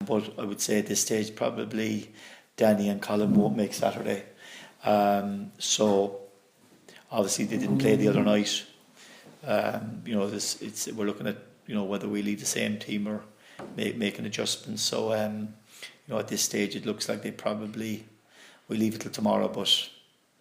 but I would say at this stage probably Danny and Colin won't make Saturday. So obviously they didn't play the other night. We're looking at whether we leave the same team or make an adjustment. So at this stage it looks like we leave it till tomorrow. But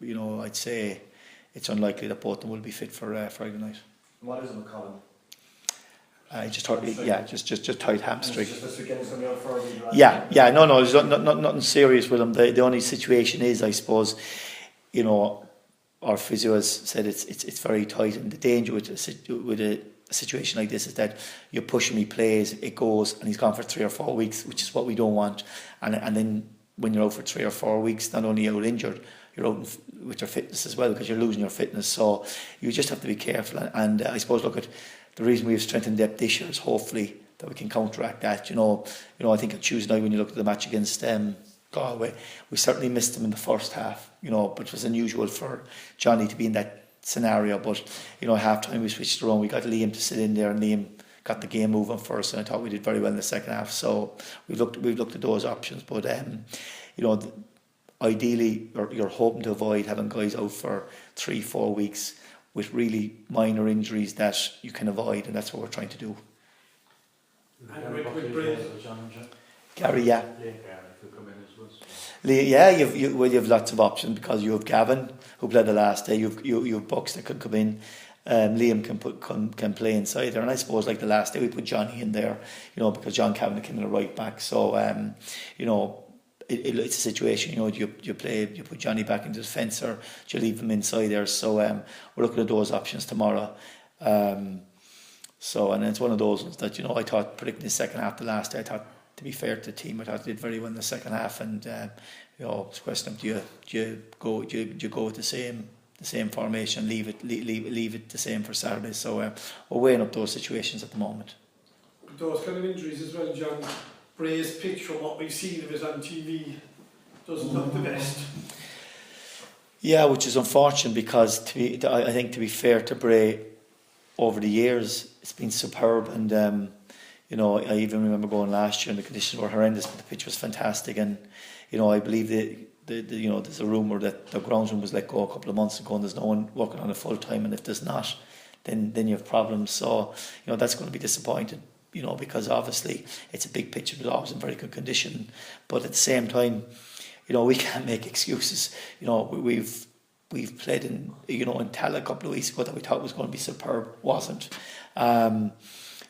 I'd say it's unlikely that both of them will be fit for Friday night. What is it with Colin? Just tight hamstring. Just this weekend, somebody out for No, there's nothing serious with him. The only situation is, I suppose, our physio has said it's very tight, and the danger with a situation like this is that you push him, he plays, it goes, and he's gone for 3 or 4 weeks, which is what we don't want. And then when you're out for 3 or 4 weeks, not only are you injured, you're out with your fitness as well, because you're losing your fitness. So you just have to be careful. And I suppose, look at the reason we've strengthened depth this year is hopefully that we can counteract that. I think on Tuesday night when you look at the match against Galway, we certainly missed them in the first half. But it was unusual for Johnny to be in that scenario. But half time we switched around. We got Liam to sit in there, and Liam got the game moving for us, and I thought we did very well in the second half. So we've looked at those options. But ideally, you're hoping to avoid having guys out for 3-4 weeks with really minor injuries that you can avoid, and that's what we're trying to do. Gary, yeah. You've lots of options, because you have Gavin, who played the last day. You have Bucks that could come in. Liam can play inside there, and I suppose like the last day we put Johnny in there, because John Kavanagh came in a right back. So it's a situation. You put Johnny back into defence, or do you leave him inside there? So we're looking at those options tomorrow. And it's one of those ones that I thought, predicting the second half, the last day, I thought, to be fair to the team, I thought they did very well in the second half. And it's a question of do you go with the same formation, leave it the same for Saturday. So we're weighing up those situations at the moment. Those kind of injuries as well, John. Bray's pitch, from what we've seen of it on TV, doesn't look the best. Yeah, which is unfortunate, because I think, to be fair to Bray, over the years it's been superb. And I even remember going last year, and the conditions were horrendous, but the pitch was fantastic. And I believe there's a rumour that the groundsman was let go a couple of months ago, and there's no one working on it full time. And if there's not, then you have problems. So that's going to be disappointing. Because obviously it's a big pitch, it was always in very good condition. But at the same time, we can't make excuses. We've played in Tala a couple of weeks ago that we thought was going to be superb, wasn't.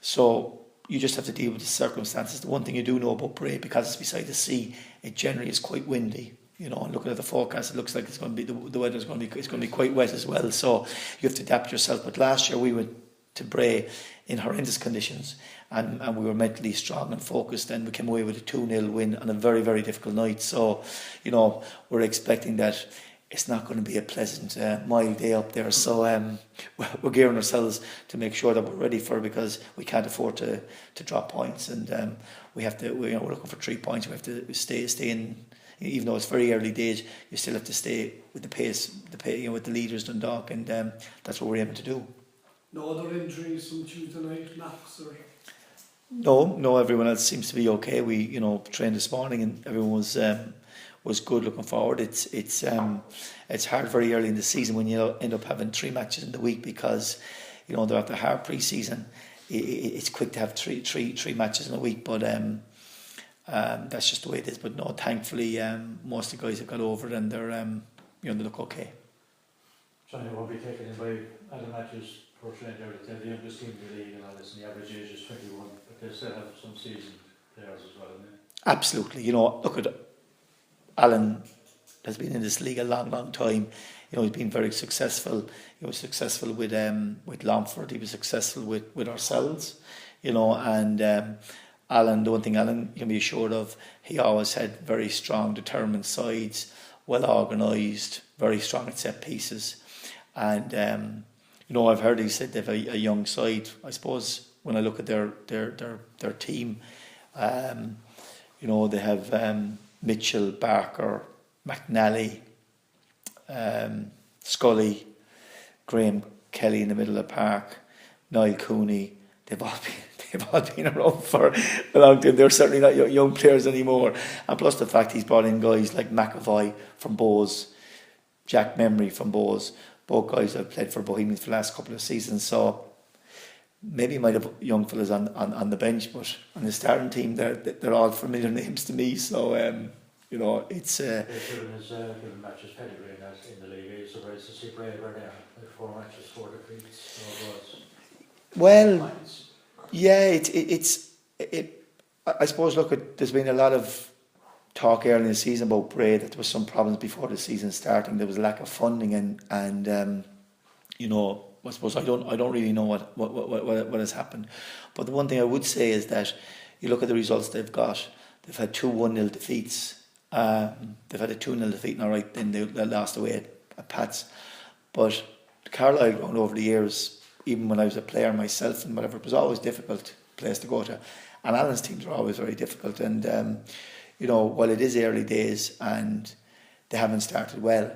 So you just have to deal with the circumstances. The one thing you do know about Bray, because it's beside the sea, it generally is quite windy. And looking at the forecast, it looks like it's going to be the weather's going to be quite wet as well. So you have to adapt yourself. But last year we went to Bray in horrendous conditions, and we were mentally strong and focused, and we came away with a 2-0 win on a very, very difficult night. So we're expecting that it's not going to be a pleasant mild day up there. So we're gearing ourselves to make sure that we're ready for it, because we can't afford to drop points, and we have to. We're looking for 3 points. We have to stay in. Even though it's very early days, you still have to stay with the pace, with the leaders, Dundalk, and that's what we're able to do. No other injuries from Tuesday night, Max, or? No, everyone else seems to be okay. We, trained this morning, and everyone was good, looking forward. It's hard very early in the season when you end up having 3 matches in the week, because they're after a hard pre-season. It's quick to have three matches in a week, but that's just the way it is. But no, thankfully, most of the guys have got over it, and they look okay. Johnny won't be taken in by Adam Matthews, portraying they're the youngest team in the league and all this, and the average age is 21, but they still have some seasoned players as well, don't they? Absolutely. Look at Alan. Has been in this league a long time. He's been very successful. He was successful with Longford. He was successful with ourselves. And Alan. The one thing Alan can be assured of, he always had very strong, determined sides, well organised, very strong at set pieces. And I've heard he said they've a young side. I suppose when I look at their team, they have Mitchell, Barker, McNally, Scully, Graham Kelly in the middle of the park, Niall Cooney. They've they've all been around for a long time. They're certainly not young players anymore. And plus the fact he's brought in guys like McAvoy from Bowes, Jack Memory from Bowes. Both guys have played for Bohemians for the last couple of seasons. So maybe he might have young fellas on the bench, but on the starting team, they're all familiar names to me. So, it's... Given matches pedigree in the league, it's surprised to see Braver there. Like 4 matches, 4 defeats, no goals. Well, yeah, I suppose, there's been a lot of talk early in the season about Bray, that there was some problems before the season starting. There was a lack of funding and I suppose I don't really know what has happened. But the one thing I would say is that you look at the results they've got. They've had 2 1-0 defeats. They've had a 2-0 defeat now, right? Then they lost away at Pats. But Carlisle ground over the years, even when I was a player myself and whatever, it was always a difficult place to go to. And Alan's teams are always very difficult. And while it is early days and they haven't started well,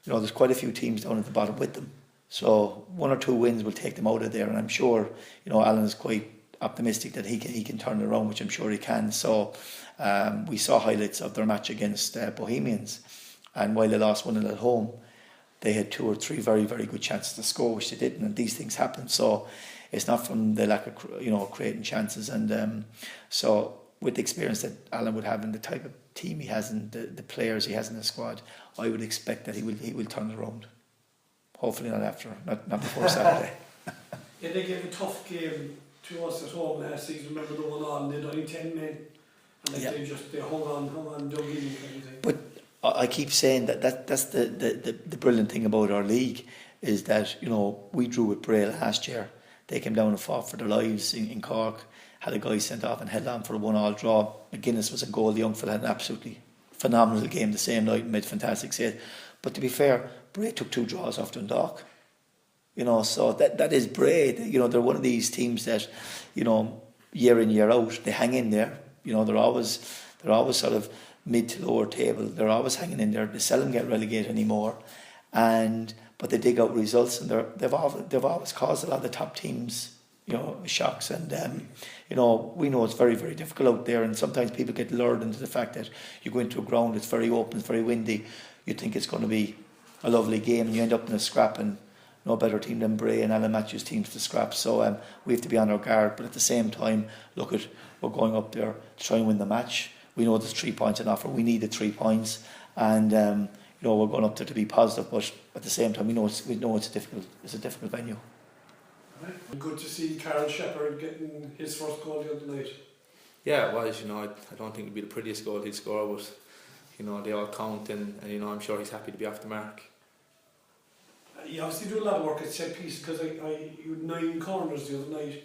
there's quite a few teams down at the bottom with them. So 1 or 2 wins will take them out of there, and I'm sure Alan is quite optimistic that he can turn it around, which I'm sure he can. So we saw highlights of their match against Bohemians, and while they lost 1-0 at home, they had 2 or 3 very, very good chances to score, which they didn't, and these things happen. So it's not from the lack of creating chances, and so with the experience that Alan would have and the type of team he has and the players he has in the squad, I would expect that he will turn it around. Hopefully not before Saturday. Yeah, they gave a tough game to us at home last season. Remember the one on? They'd only 10 men, and they hung on, dug in and everything. But I keep saying that's the brilliant thing about our league is that we drew with Bray last year. They came down and fought for their lives in Cork. Had a guy sent off and held on for a 1-1 draw. McGuinness was a goal. The young fella had an absolutely phenomenal game the same night and made fantastic saves. But to be fair, Bray took 2 draws off Dundalk. So that is Bray. They're one of these teams that, year in, year out, they hang in there. They're always sort of mid to lower table. They're always hanging in there. They seldom get relegated anymore. But they dig out results, and they've always caused a lot of the top teams shocks, and we know it's very, very difficult out there, and sometimes people get lured into the fact that you go into a ground, it's very open, it's very windy, you think it's going to be a lovely game, and you end up in a scrap, and no better team than Bray and Alan Matthews teams to scrap. So we have to be on our guard, but at the same time, we're going up there to try and win the match. We know there's 3 points on offer, we need the 3 points, and we're going up there to be positive, but at the same time we know it's a difficult venue. Good to see Carol Shepherd getting his first goal the other night. Yeah, it was. I don't think it'd be the prettiest goal he'd score, but they all count, and I'm sure he's happy to be off the mark. You obviously do a lot of work at set piece, because you had 9 corners the other night,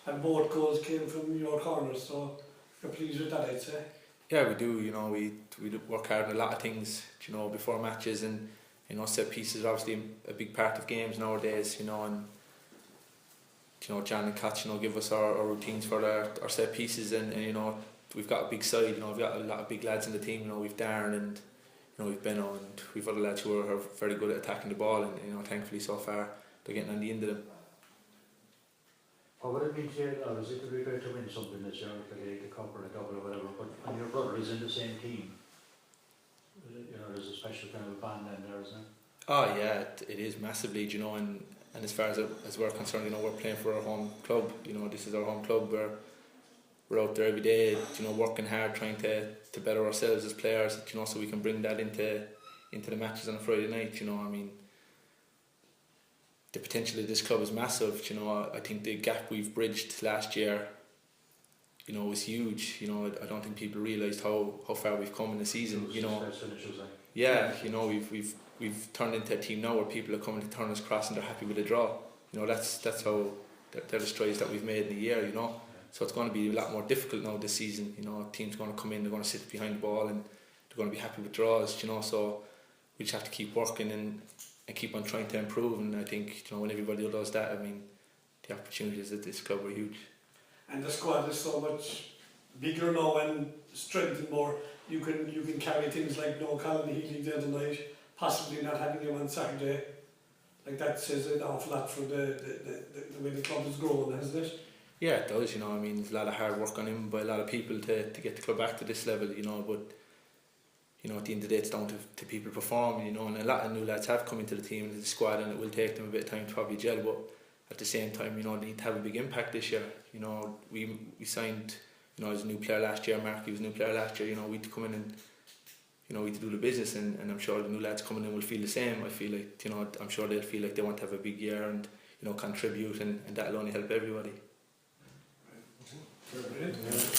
and both goals came from your corners, so you're pleased with that, I'd say. Yeah, we do. We do work hard on a lot of things, before matches, and set pieces are obviously a big part of games nowadays. And John and Katz, give us our routines for our set pieces, and we've got a big side. We've got a lot of big lads in the team. We've Darren and we've Benno, and we've other lads who are very good at attacking the ball, and thankfully so far they're getting on the end of them. What would it mean to you? Obviously, it could be great to win something this year, like a cup or a double or whatever. But when your brother is in the same team, there's a special kind of a bond in there, isn't it? Oh yeah, it is massively. And as far as we're concerned, we're playing for our home club. This is our home club. We're out there every day, working hard, trying to better ourselves as players, so we can bring that into the matches on a Friday night. The potential of this club is massive. I think the gap we've bridged last year, was huge. I don't think people realised how far we've come in the season. Yeah, we've turned into a team now where people are coming to turn us across and they're happy with a draw. That's how they're the strides that we've made in the year. So it's going to be a lot more difficult now this season. Teams going to come in, they're going to sit behind the ball, and they're going to be happy with draws. So we just have to keep working and keep on trying to improve. And I think when everybody does that, the opportunities at this club are huge. And the squad is so much bigger now and strengthened more. You can carry things like no Colin Healy the other night, possibly not having him on Saturday. Like that says an awful lot for the way the club has grown, hasn't it? Yeah, it does. You know, I mean, there's a lot of hard work on him by a lot of people to get the club back to this level. You know, but you know, at the end of the day, it's down to people performing. You know, and a lot of new lads have come into the team, into the squad, and it will take them a bit of time to probably gel. But at the same time, you know, they need to have a big impact this year. You know, we signed, you know, as a new player last year. Mark, he was a new player last year. You know, we had to come in and, you know, we had to do the business, and I'm sure the new lads coming in will feel the same. I feel like, you know, I'm sure they'll feel like they want to have a big year and, you know, contribute, and that'll only help everybody. Brilliant.